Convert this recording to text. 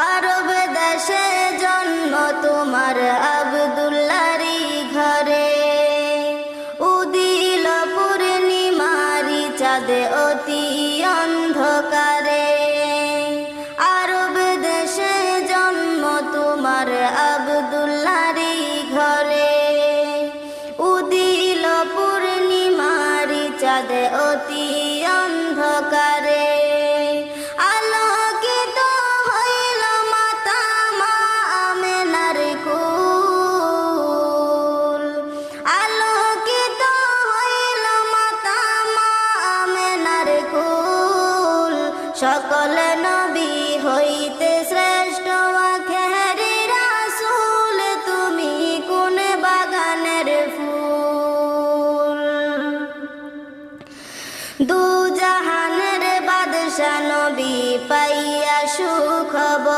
আরব দেশে জন্ম তোমার আব্দুল্লাহরই ঘরে, উদিল পূর্ণিমারি চাঁদে অতি অন্ধকারে। আরব দেশে জন্ম তোমার আব্দুল্লাহরই ঘরে, উদিল পূর্ণিমারি চাঁদে অতি অন্ধকারে। সকল